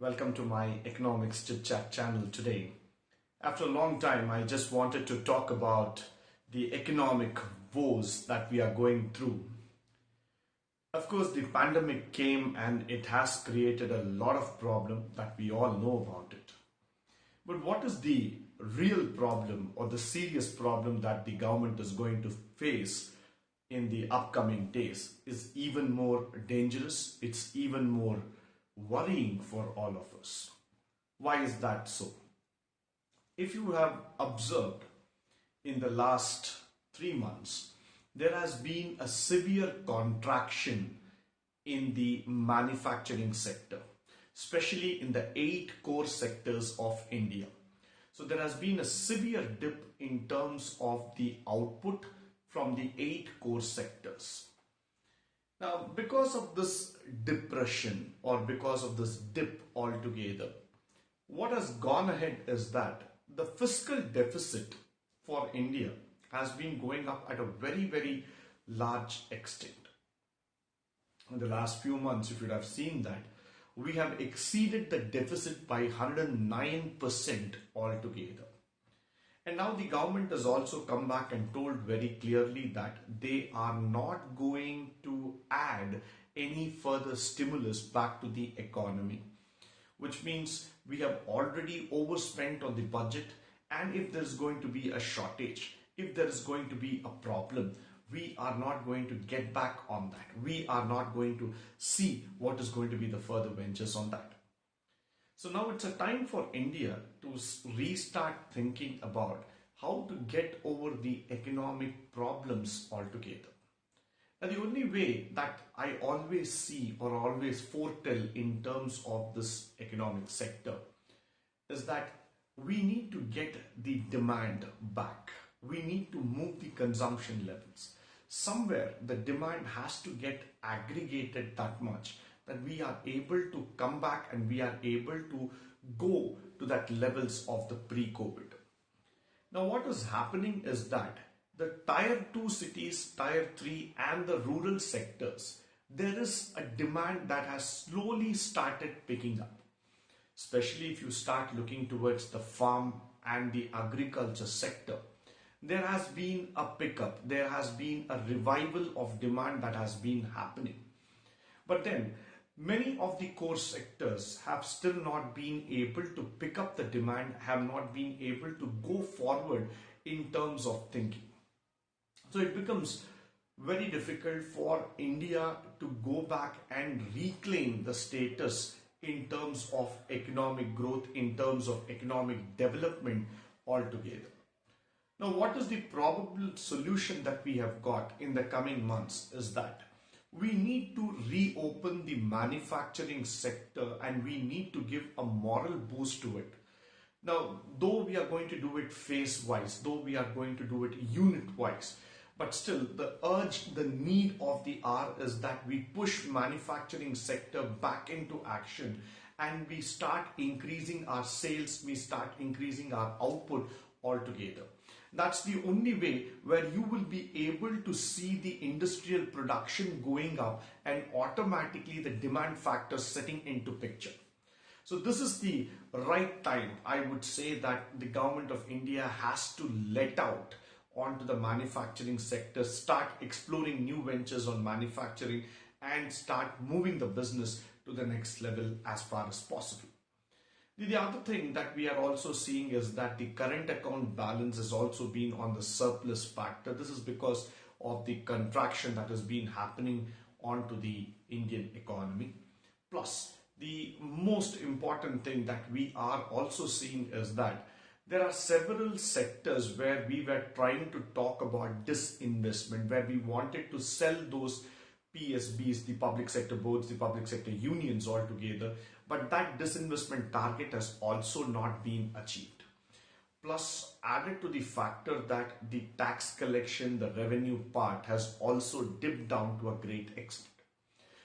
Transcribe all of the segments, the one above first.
Welcome to my Economics Chit Chat channel today. After a long time, I just wanted to talk about the economic woes that we are going through. Of course, the pandemic came and it has created a lot of problem that we all know about it. But what is the real problem or the serious problem that the government is going to face in the upcoming days is even more dangerous. It's even more worrying for all of us. Why is that so? If you have observed in the last 3 months, there has been a severe contraction in the manufacturing sector, especially in the 8 core sectors of India. So there has been a severe dip in terms of the output from the 8 core sectors. Now, because of this depression or because of this dip altogether, what has gone ahead is that the fiscal deficit for India has been going up at a very, very large extent. In the last few months, if you would have seen that, we have exceeded the deficit by 109% altogether. And now the government has also come back and told very clearly that they are not going to add any further stimulus back to the economy, which means we have already overspent on the budget, and if there's going to be a shortage, if there is going to be a problem, we are not going to get back on that. We are not going to see what is going to be the further ventures on that. So now it's a time for India to restart thinking about how to get over the economic problems altogether. Now the only way that I always see or always foretell in terms of this economic sector is that we need to get the demand back. We need to move the consumption levels. Somewhere the demand has to get aggregated that much that we are able to come back and we are able to go to that levels of the pre-COVID. Now what is happening is that the tier 2 cities, tier 3 and the rural sectors, there is a demand that has slowly started picking up. Especially if you start looking towards the farm and the agriculture sector, there has been a pickup, there has been a revival of demand that has been happening. But then many of the core sectors have still not been able to pick up the demand, have not been able to go forward in terms of thinking. So it becomes very difficult for India to go back and reclaim the status in terms of economic growth, in terms of economic development altogether. Now, what is the probable solution that we have got in the coming months is that we need to reopen the manufacturing sector and we need to give a moral boost to it. Now, though we are going to do it phase-wise, though we are going to do it unit-wise, but still the urge, the need of the hour is that we push manufacturing sector back into action and we start increasing our sales, we start increasing our output altogether. That's the only way where you will be able to see the industrial production going up and automatically the demand factors setting into picture. So this is the right time, I would say, that the government of India has to let out onto the manufacturing sector, start exploring new ventures on manufacturing and start moving the business to the next level as far as possible. The other thing that we are also seeing is that the current account balance has also been on the surplus factor. This is because of the contraction that has been happening onto the Indian economy. Plus, the most important thing that we are also seeing is that there are several sectors where we were trying to talk about disinvestment, where we wanted to sell those PSBs, the public sector boards, the public sector unions altogether, but that disinvestment target has also not been achieved. Plus, added to the factor that the tax collection, the revenue part has also dipped down to a great extent.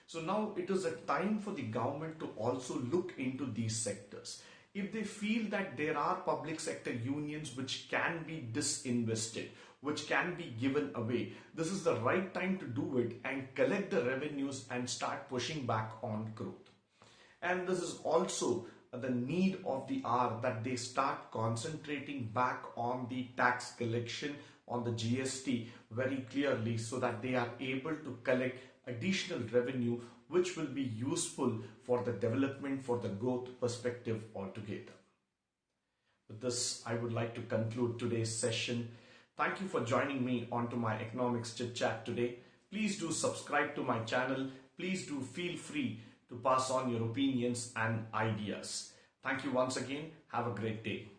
So now it is a time for the government to also look into these sectors. If they feel that there are public sector unions which can be disinvested, which can be given away, this is the right time to do it and collect the revenues and start pushing back on growth. And this is also the need of the hour that they start concentrating back on the tax collection, on the GST very clearly, so that they are able to collect additional revenue which will be useful for the development, for the growth perspective altogether. With this, I would like to conclude today's session. Thank you for joining me onto my economics chit chat today. Please do subscribe to my channel. Please do feel free to pass on your opinions and ideas. Thank you once again. Have a great day.